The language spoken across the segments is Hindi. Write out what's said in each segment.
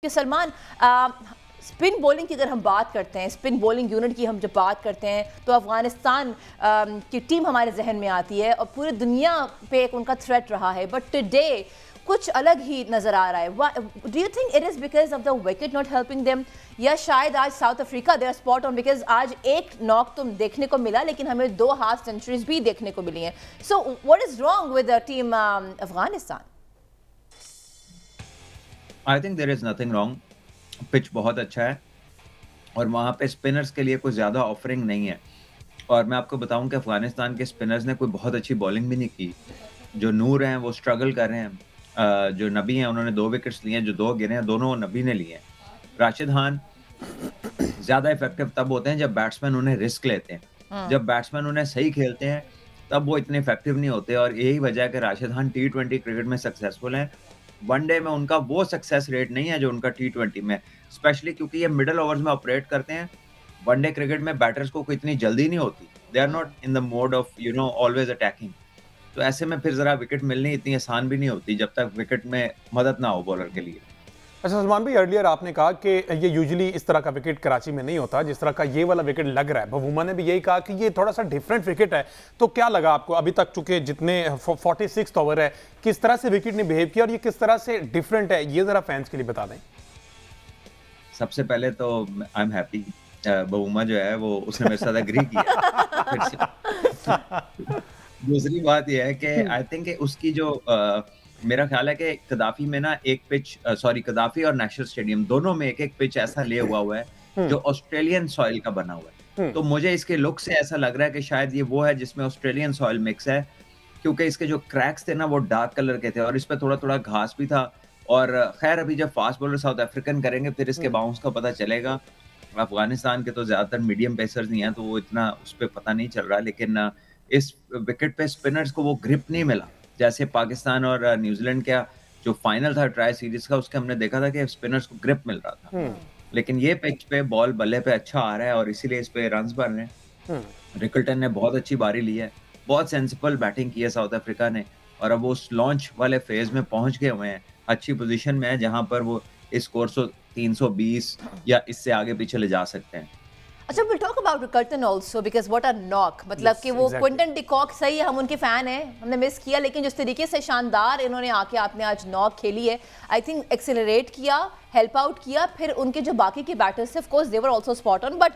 कि सलमान, स्पिन बॉलिंग की अगर हम बात करते हैं, स्पिन बॉलिंग यूनिट की हम जब बात करते हैं तो अफगानिस्तान की टीम हमारे जहन में आती है और पूरी दुनिया पे एक उनका थ्रेट रहा है, बट टुडे कुछ अलग ही नजर आ रहा है। Do you think it is because of the wicket not helping them, या शायद आज South Africa they are spot on, because आज एक नॉक तो देखने को मिला लेकिन हमें 2 हाफ सेंचुरीज भी देखने को मिली हैं। So what is wrong with the team Afghanistan? I think there is nothing wrong. Pitch बहुत अच्छा है और वहाँ पे स्पिनर्स के लिए कोई ज़्यादा ऑफरिंग नहीं है। और मैं आपको बताऊं कि अफगानिस्तान के स्पिनर्स ने कोई बहुत अच्छी बॉलिंग भी नहीं की। जो नूर हैं वो स्ट्रगल कर रहे हैं। जो नबी हैं उन्होंने 2 विकेट्स लिए हैं, जो 2 गिरे हैं दोनों नबी ने लिए हैं। राशिद खान ज़्यादा इफेक्टिव तब होते हैं जब बैट्समैन उन्हें रिस्क लेते हैं। जब बैट्समैन उन्हें सही खेलते हैं तब वो इतने इफेक्टिव नहीं होते और यही वजह है कि राशिद खान टी20 क्रिकेट में सक्सेसफुल हैं। वनडे में उनका वो सक्सेस रेट नहीं है जो उनका टी20 में, स्पेशली क्योंकि ये मिडल ओवर्स में ऑपरेट करते हैं। वनडे क्रिकेट में बैटर्स को इतनी जल्दी नहीं होती, they are not in the mode of always attacking. तो ऐसे में फिर जरा विकेट मिलनी इतनी आसान भी नहीं होती जब तक विकेट में मदद ना हो बॉलर के लिए। अच्छा सलमान भाई, अर्लियर आपने कहा कि ये यूजुअली इस तरह का विकेट कराची में नहीं होता जिस तरह का ये वाला विकेट लग रहा है। बवूमा ने भी यही कहा कि ये थोड़ा सा डिफरेंट विकेट है। तो क्या लगा आपको अभी तक, चूंकि जितने 46 ओवर है, किस तरह से विकेट ने बिहेव किया और ये किस तरह से डिफरेंट है, ये जरा फैंस के लिए बता दें। सबसे पहले तो आई एम हैप्पी, बवूमा जो है वो उसने मेरे साथ एग्री किया। दूसरी बात यह है कि आई थिंक उसकी जो मेरा ख्याल है कि कदाफी में ना एक पिच, कदाफी और नेशनल स्टेडियम दोनों में एक पिच ऐसा ले हुआ है जो ऑस्ट्रेलियन सॉइल का बना हुआ है। तो मुझे इसके लुक से ऐसा लग रहा है कि शायद ये वो है जिसमें ऑस्ट्रेलियन सॉइल मिक्स है, क्योंकि इसके जो क्रैक्स थे ना वो डार्क कलर के थे और इस पे थोड़ा थोड़ा घास भी था। और खैर अभी जब फास्ट बॉलर साउथ अफ्रीकन करेंगे फिर इसके बाउंस का पता चलेगा। अफगानिस्तान के तो ज्यादातर मीडियम पेसर्स नहीं है तो वो इतना उस पर पता नहीं चल रहा, लेकिन इस विकेट पे स्पिनर्स को वो ग्रिप नहीं मिला जैसे पाकिस्तान और न्यूजीलैंड का जो फाइनल था ट्राई सीरीज का, उसके हमने देखा था कि स्पिनर्स को ग्रिप मिल रहा था। लेकिन ये पिच पे बॉल बल्ले पे अच्छा आ रहा है और इसीलिए इस पे रन्स बन रहे हैं। रिकल्टन ने बहुत अच्छी बारी ली है, बहुत सेंसिबल बैटिंग की है साउथ अफ्रीका ने और अब वो उस लॉन्च वाले फेज में पहुंच गए हुए हैं, अच्छी पोजीशन में है जहां पर वो इस स्कोर 320 या इससे आगे पीछे ले जा सकते हैं। अच्छा, we'll talk about Curtin also because what a knock, मतलब yes, कि वो exactly. क्विंटन डिकॉक सही है, हम उनके फैन हैं, हमने मिस किया, लेकिन जिस तरीके से शानदार इन्होंने आके आपने आज नॉक खेली है, आई थिंक एक्सेलरेट किया, हेल्प आउट किया। फिर उनके जो बाकी के बैटर्स थे, of course they were also spot on. But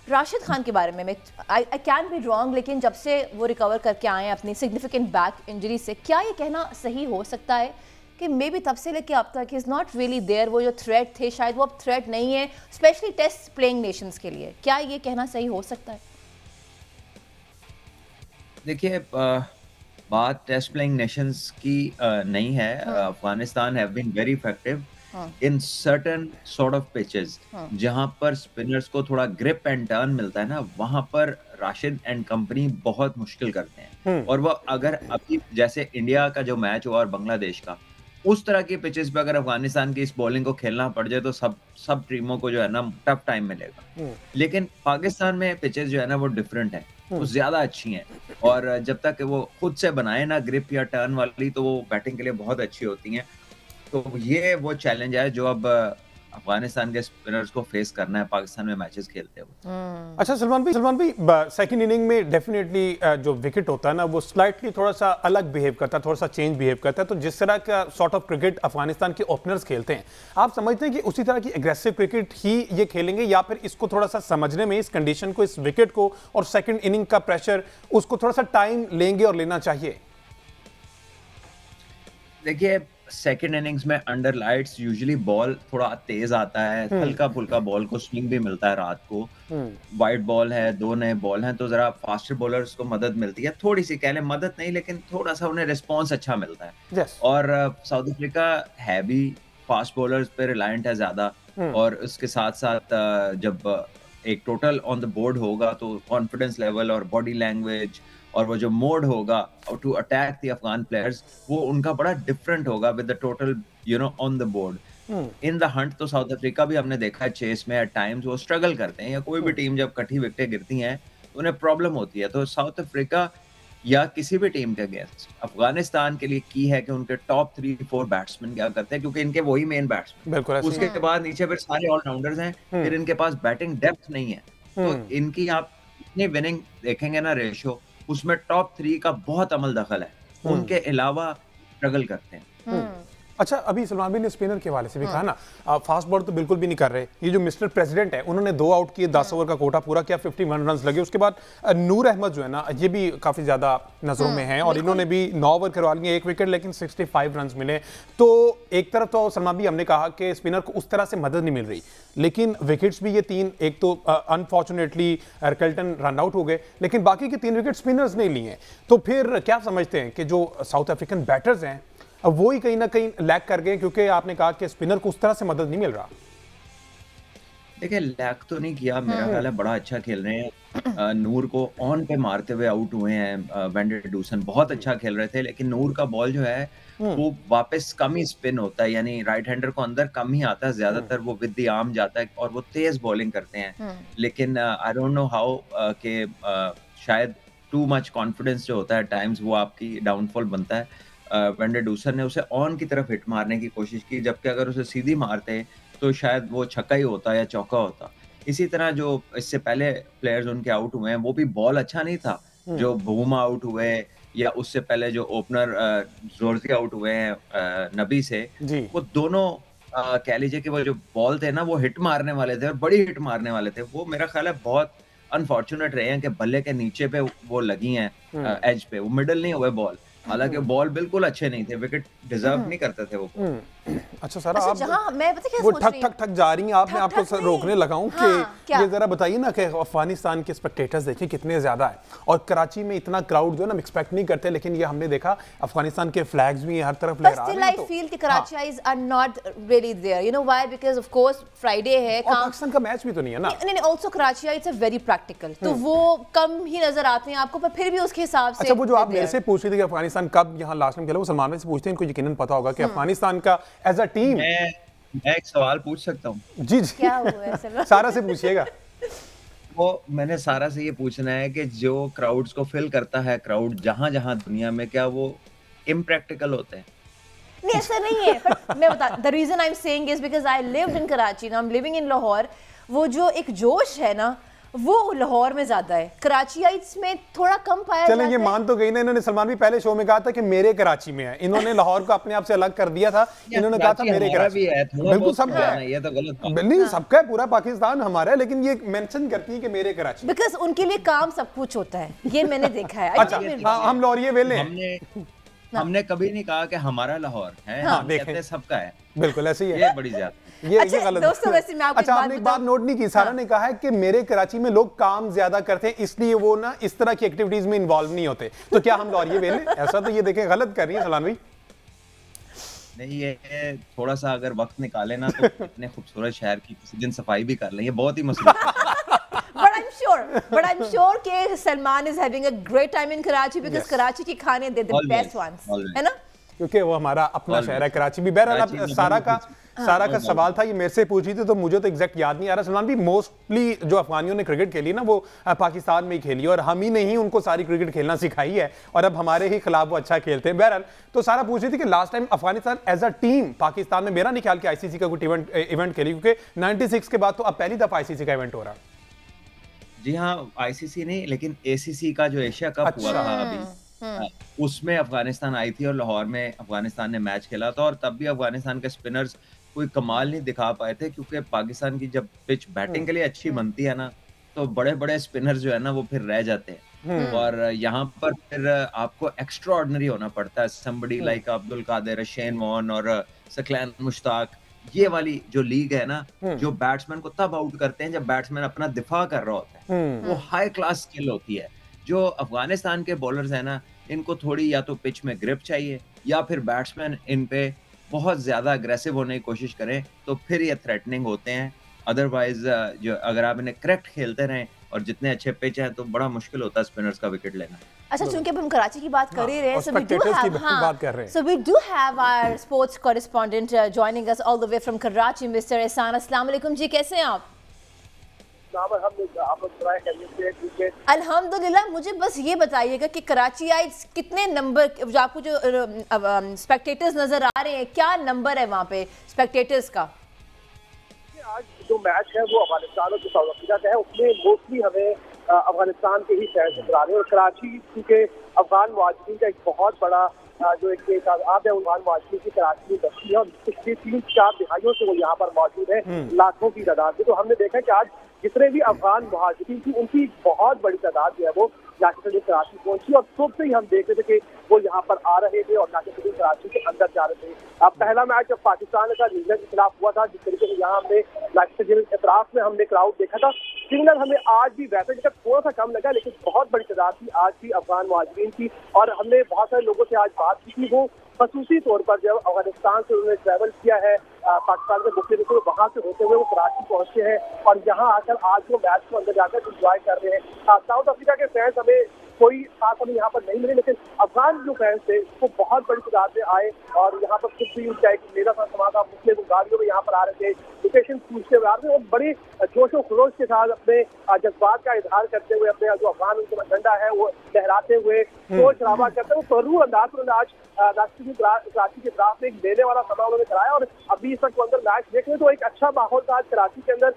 Rashid Khan के बारे में आई कैन बी रॉन्ग, लेकिन जब से वो रिकवर करके आए हैं अपनी सिग्निफिकेंट बैक इंजरी से, क्या ये कहना सही हो सकता है कि मे बी तब से लेके अब तक इज नॉट रियली देयर, वो जो थ्रेट थे शायद वो अब थ्रेट नहीं है, स्पेशली टेस्ट प्लेइंग नेशंस के लिए? क्या ये कहना सही हो सकता है? देखिए, बात टेस्ट प्लेइंग नेशंस की नहीं है। Afghanistan have been very effective in certain sort of pitches जहां पर स्पिनर्स को थोड़ा ग्रिप एंड टर्न मिलता है ना, वहां पर राशिद एंड कंपनी बहुत मुश्किल करते हैं। और वो अगर अभी जैसे इंडिया का जो मैच हुआ और बांग्लादेश का, उस तरह की पिचेस पे अगर अफगानिस्तान की इस बॉलिंग को खेलना पड़ जाए तो सब टीमों को जो है ना टफ टाइम मिलेगा। लेकिन पाकिस्तान में पिचेस जो है ना वो डिफरेंट है, वो ज्यादा अच्छी हैं और जब तक वो खुद से बनाए ना ग्रिप या टर्न वाली तो वो बैटिंग के लिए बहुत अच्छी होती हैं। तो ये वो चैलेंज है जो अब अफगानिस्तान के स्पिनर्स को फेस करना है पाकिस्तान में मैचेस खेलते हुए। अच्छा सलमान भाई, सेकंड इनिंग में डेफिनेटली जो विकेट होता है ना वो स्लाइटली थोड़ा सा अलग बिहेव करता है, थोड़ा सा चेंज बिहेव करता है। तो जिस तरह का सॉर्ट ऑफ क्रिकेट अफगानिस्तान के ओपनर्स खेलते हैं, आप समझते हैं कि उसी तरह की एग्रेसिव क्रिकेट ही ये खेलेंगे या फिर इसको थोड़ा सा समझने में, इस कंडीशन को, इस विकेट को और सेकेंड इनिंग का प्रेशर, उसको थोड़ा सा टाइम लेंगे और लेना चाहिए? देखिए, सेकेंड इनिंग्स में अंडर लाइट्स यूजुअली बॉल थोड़ा तेज आता है, हल्का फुल्का बॉल को स्विंग भी मिलता है रात को। वाइट बॉल है, 2 नए बॉल हैं, तो जरा फास्टर बॉलर्स को मदद मिलती है, थोड़ी सी कह लें मदद नहीं लेकिन थोड़ा सा उन्हें रिस्पॉन्स अच्छा मिलता है। और साउथ अफ्रीका है भी फास्ट बॉलर्स पे रिलायंट है ज्यादा, और उसके साथ साथ जब एक टोटल ऑन द बोर्ड होगा तो कॉन्फिडेंस लेवल और बॉडी लैंग्वेज और वो जो मोड होगा to attack the Afghan players, वो उनका बड़ा डिफरेंट होगा with the total on the board. In the hunt तो साउथ अफ्रीका भी हमने देखा है, चेस में एट टाइम्स वो स्ट्रगल करते हैं, या कोई भी टीम जब कटी विकेटें गिरती हैं तो उन्हें प्रॉब्लम होती है। तो साउथ अफ्रीका या किसी भी टीम के अगेंस्ट, अफगानिस्तान के लिए की है कि उनके टॉप 3-4 बैट्समैन क्या करते हैं, क्योंकि इनके वही मेन बैट्समैन, उसके बाद नीचे फिर सारे ऑलराउंडर्स हैं, फिर इनके पास बैटिंग डेप्थ नहीं है, तो इनकी आप इतनी विनिंग देखेंगे ना रेशियो, उसमें टॉप 3 का बहुत अमल दखल है, उनके अलावा स्ट्रगल करते हैं। अच्छा, अभी सलमान भाई ने स्पिनर के हवाले से भी कहा ना, फास्ट बॉल तो बिल्कुल भी नहीं कर रहे। ये जो मिस्टर प्रेसिडेंट है, उन्होंने 2 आउट किए, 10 ओवर का कोटा पूरा किया, 51 रन लगे। उसके बाद नूर अहमद जो है ना, ये भी काफी ज्यादा नजरों में हैं और इन्होंने भी 9 ओवर करवा लिए, 1 विकेट, लेकिन 65 रन मिले। तो एक तरफ तो सलमान भाई हमने कहा कि स्पिनर को उस तरह से मदद नहीं मिल रही, लेकिन विकेट्स भी ये 3, एक तो अनफॉर्चुनेटली अर्कल्टन रन आउट हो गए, लेकिन बाकी के 3 विकेट स्पिनर्स ने लिए। तो फिर क्या समझते हैं कि जो साउथ अफ्रीकन बैटर्स हैं अब वो ही कहीं ना कहीं लैग कर गए, क्योंकि आपने कहा कि स्पिनर को उस तरह से मदद नहीं मिल रहा? देखिए, लैग तो नहीं किया, मेरा ख्याल है बड़ा अच्छा खेल रहे हैं। नूर को ऑन पे मारते हुए आउट हुए हैं वैन डर डूसन, बहुत अच्छा खेल रहे थे, लेकिन नूर का बॉल जो है वो वापस कम ही स्पिन होता है, यानी राइट हैंडर को अंदर कम ही आता है, ज्यादातर वो विद द आर्म जाता है और वो तेज बॉलिंग करते हैं। लेकिन आई डोंट नो हाउ के शायद टू मच कॉन्फिडेंस जो होता है टाइम्स वो आपकी डाउनफॉल बनता है। वैन डर डूसन ने उसे ऑन की तरफ हिट मारने की कोशिश की, जबकि अगर उसे सीधी मारते तो शायद वो छक्का ही होता या चौका होता। इसी तरह जो इससे पहले प्लेयर्स उनके आउट हुए हैं वो भी बॉल अच्छा नहीं था, जो बूमा आउट हुए या उससे पहले जो ओपनर जोरती आउट हुए हैं नबी से, वो दोनों कह लीजिए कि वो जो बॉल थे ना वो हिट मारने वाले थे और बड़ी हिट मारने वाले थे। वो मेरा ख्याल है बहुत अनफॉर्चुनेट रहे हैं कि बल्ले के नीचे पे वो लगी हैं, एज पे, वो मिडल नहीं हुए बॉल। हालांकि बॉल बिल्कुल अच्छे नहीं थे, विकेट डिजर्व नहीं करते थे वो। अच्छा सर, आप जहां मैं पता क्या वो सोच रही हूं, ठक जा रही हैं आप, मैं आपको रोकने लगा हूं कि ये जरा बताइए ना कि अफगानिस्तान के स्पेक्टेटर्स देखिए कितने ज्यादा है, और कराची में इतना क्राउड जो है ना एक्सपेक्ट नहीं करते, लेकिन ये हमने देखा अफगानिस्तान के फ्लैग्स भी हर तरफ लहरा रहे हैं। आई फील कि Karachis are not really there, you know why, because of course Friday है, पाकिस्तान का मैच भी तो नहीं है ना। नहीं, also Karachis are very practical, तो वो कम ही नजर आते हैं आपको, पर फिर भी उसके हिसाब से। अच्छा, वो जो आप मेरे से पूछ रही थी कि अफगानिस्तान कब यहाँ लास्ट टाइम खेला, वो सलमान भाई से पूछते हैं, इनको यकीनन पता होगा कि अफगानिस्तान का एज अ टीम। मैं एक सवाल पूछ सकता हूँ? जी जी, क्या हुआ है? सारा से पूछिएगा। वो मैंने सारा से ये पूछना है कि जो क्राउड्स को फिल करता है, क्राउड जहां जहां दुनिया में, क्या वो इम्प्रैक्टिकल होते हैं? नहीं, ऐसा नहीं है, पर मैं बता, the reason I am saying is because I lived in Karachi, now I am living in Lahore. वो जो एक जोश है ना वो लाहौर में ज्यादा है, कराचीइट्स में थोड़ा कम पाया जाता है। चलें, ये मान तो गई ना, इन्होंने सलमान भी पहले शो में कहा था कि मेरे कराची में है, इन्होंने लाहौर को अपने आप से अलग कर दिया था, इन्होंने कहा था मेरे कराची है, बिल्कुल सबका है, ये तो गलत नहीं सबका है, पूरा पाकिस्तान हमारा है, लेकिन ये मेंशन करती है कि मेरे कराची, बिकॉज उनके लिए काम सब कुछ होता है, ये मैंने देखा है। अच्छा, हम लाहौरिये वेले हमने कभी नहीं कहा कि हमारा लाहौर है, हम कहते हैं सबका है, बिल्कुल ऐसे ही है, ये बड़ी ज्यादा। ये गलत। दोस्तों, वैसे मैं आपको आपने एक बात नोट नहीं की, सारा ने कहा है कि मेरे कराची में लोग काम ज्यादा करते हैं, इसलिए वो ना इस तरह की एक्टिविटीज में इन्वॉल्व नहीं होते। तो क्या हम लाहौरिये वेले? ऐसा तो ये देखें गलत कर रही है सलाम भाई। नहीं, ये थोड़ा सा अगर वक्त निकाले ना तो इतने खूबसूरत शहर की किसी दिन सफाई भी कर लें, ये बहुत ही मसरूफ। But I'm sure कि Salman is having a great time in Karachi because Karachi के खाने they're the best ones, है ना? क्योंकि वो हमारा अपना शहर है कराची भी। बहरहाल सारा का सवाल था, ये मेरे से पूछी थी तो मुझे तो एग्जैक्ट याद नहीं आ रहा। सलमान भी मोस्टली जो अफगानियों ने क्रिकेट खेली ना वो पाकिस्तान में ही खेली, और हम ही नहीं उनको सारी क्रिकेट खेलना सिखाई है, और अब हमारे ही खिलाफ वो अच्छा खेलते हैं। बहरहाल तो सारा पूछ रही थी कि last time Afghanistan as a team Pakistan में, मेरा नहीं ख्याल कि आईसीसी का कोई इवेंट खेली, क्योंकि 96 के बाद तो अब पहली दफा आईसीसी का इवेंट हो रहा। जी हाँ, आईसीसी नहीं, लेकिन एसीसी का जो एशिया कप हुआ था अभी, उसमें अफगानिस्तान आई थी और लाहौर में अफगानिस्तान ने मैच खेला था, और तब भी अफगानिस्तान के स्पिनर्स कोई कमाल नहीं दिखा पाए थे, क्योंकि पाकिस्तान की जब पिच बैटिंग के लिए अच्छी बनती है ना तो बड़े बड़े स्पिनर्स जो है ना वो फिर रह जाते हैं, और यहाँ पर फिर आपको एक्स्ट्रा ऑर्डिनरी होना पड़ता है। Somebody like Abdul Qadir, Shane Warne और सकलैन मुश्ताक, ये वाली जो लीग है ना, जो बैट्समैन को तब आउट करते हैं जब बैट्समैन अपना दिफा कर रहा होता है, वो हाई क्लास स्किल होती है। जो अफगानिस्तान के बॉलर्स है ना, इनको थोड़ी या तो पिच में ग्रिप चाहिए, या फिर बैट्समैन इन पे बहुत ज्यादा अग्रेसिव होने की कोशिश करें तो फिर ये थ्रेटनिंग होते हैं। अदरवाइज जो अगर आप इन्हें करेक्ट खेलते रहें और जितने अच्छे पिच हैं तो बड़ा मुश्किल होता है स्पिनर्स का विकेट लेना। अच्छा, चूंकि अब हम कराची की बात कर ही रहे हैं, so we do have our sports correspondent joining us all the way from Karachi, Mr. Ehsan। अस्सलाम वालेकुम जी, कैसे हैं आप? नाम हम आप लोग ट्राई करिए क्योंकि अल्हम्दुलिल्लाह। मुझे बस ये बताइएगा कि कराची आई कितने नंबर, जो आपको जो स्पेक्टेटर्स नजर आ रहे हैं, क्या नंबर है वहाँ पे स्पेक्टेटर्स का? आज जो मैच है वो अफगानिस्तान और साउथ अफ्रीका का है, उसमें मोस्टली हमें अफगानिस्तान के ही फैंस नजर आ रहे हैं। और कराची क्योंकि अफगान मुहाजिरीन का एक बहुत बड़ा जो एक तादाद है अफगान मुहाजिरीन की कराची में बस्ती है और पिछले 3-4 दिहाइयों से वो यहाँ पर मौजूद है, लाखों की तादाद में। तो हमने देखा कि आज जितने भी अफगान मुहाजिरीन थी उनकी बहुत बड़ी तादाद जो है वो जाके कराची पहुंची और सुबह से ही हम देख रहे थे कि वो यहाँ पर आ रहे थे और जाके कराची के अंदर जा रहे थे। अब पहला मैच जब पाकिस्तान का न्यूजीलैंड के खिलाफ हुआ था, जिस तरीके से यहाँ हमने एतराफ में हमने क्राउड देखा था, सिग्नल हमें आज भी वैसे जगह थोड़ा सा कम लगा, लेकिन बहुत बड़ी तादाद थी आज भी अफगान मुहाजिरीन की। और हमने बहुत सारे लोगों से आज बात की थी, वो खसूसी तौर पर जब अफगानिस्तान से उन्होंने ट्रैवल किया है पाकिस्तान के मुख्य रूप से, वहाँ से होते हुए वो कराची पहुंचे हैं और यहाँ आकर आज वो मैच को अंदर जाकर इंजॉय कर रहे हैं। साउथ अफ्रीका के फैंस हमें कोई खास हमें यहाँ पर नहीं मिले, लेकिन अफगान जो फैंस थे वो बहुत बड़ी तादाद में आए और यहाँ पर खुद भी उनका एक मेला था, समाज मुस्लिम गाड़ियों में यहाँ पर आ रहे थे, लोकेशन पूछते हुए आ रहे थे और बड़े जोशो खरोश के साथ अपने जज्बात का इजहार करते हुए, अपने जो अफगान उनका झंडा है वो लहराते हुए, शोर शराबा करते हुए परू अंदाज में आज राष्ट्रीय कराची के खिलाफ में लेने वाला समा उन्होंने कराया। और अभी इस वक्त अंदर मैच देख रहे तो एक अच्छा माहौल था आज कराची के अंदर।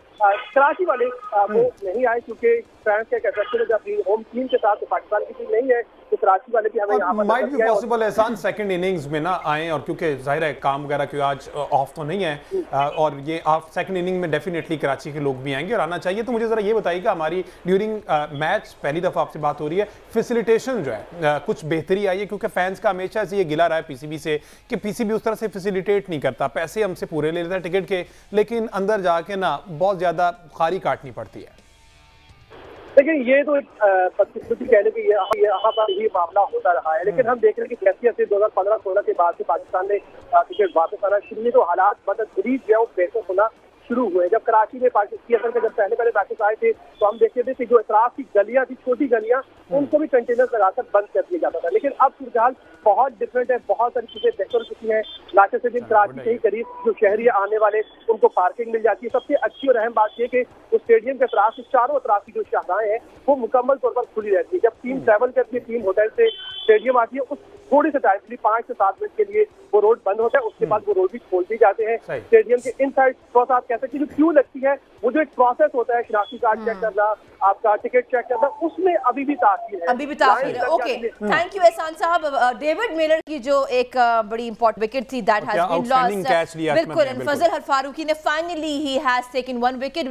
कराची वाले वो नहीं आए क्योंकि फ्रांस के एक्सेप्शन अपनी होम टीम के साथ, पाकिस्तान की टीम नहीं है, तो कराची वाले भी हमें यहाँ पर माइट भी पॉसिबल एहसान सेकंड इनिंग्स में ना आए, और क्योंकि जाहिर है काम वगैरह क्यों आज ऑफ तो नहीं है और ये आप सेकंड इनिंग में डेफिनेटली कराची के लोग भी आएंगे और आना चाहिए। तो मुझे जरा ये बताइएगा, हमारी ड्यूरिंग मैच पहली दफा आपसे बात हो रही है, फैसिलिटेशन जो है कुछ बेहतरी आई है? क्योंकि फैंस का हमेशा से ये गिला रहा है पीसीबी से कि पीसीबी उस तरह से फैसिलिटेट नहीं करता, पैसे हमसे पूरे ले लेता है टिकट के, लेकिन अंदर जाके ना बहुत ज्यादा खारी काटनी पड़ती है। लेकिन ये तो बदकिस्मती कहने की यहाँ पर ये मामला होता रहा है, लेकिन हम देख रहे हैं कि जैसे 2015-16 के बाद से पाकिस्तान ने क्रिकेट वापस आना शुरू हुई तो हालात बदतरीज जो है वो बेहतर होना शुरू हुए। जब कराची में पाकिस्तान जब पहले मैचेस आए थे तो हम देखते थे कि जो एतराफ की गलियां थी, छोटी गलियां, उनको भी कंटेनर लगाकर बंद कर दिया जाता था। लेकिन अब सूरत बहुत डिफरेंट है, बहुत सारी चीजें बेहतर हो चुकी हैं। लाचे से दिन कराची के ही करीब जो शहरी आने वाले उनको पार्किंग मिल जाती है। सबसे अच्छी और अहम बात यह कि उस स्टेडियम के अतराफ से चारों अतराफ की जो शाखाएं हैं वो मुकम्मल तौर पर खुली रहती है। जब टीम ट्रैवल करती है, टीम होटल से स्टेडियम आती है, उस थोड़ी से टाइम के लिए 5 से 7 मिनट के लिए वो रोड बंद होता है, उसके बाद वो रोड भी खोल दी जाते हैं। स्टेडियम के इन साइड थोड़ा आप कह सकते हैं जो क्यू लगती है, वो जो एक प्रोसेस होता है शनाख्ती कार्ड चेक करना, आपका टिकट चेक करना, उसमें अभी भी ताखीर है, अभी भी ताखीर है। ओके, थैंक यू एहसान साहब। डेविड मिलर की जो एक बड़ी इंपॉर्टेंट विकेट थी दैट हैज बीन लॉस्ट, बिल्कुल, फजल हर फारूकी ने finally he has taken 1 wicket.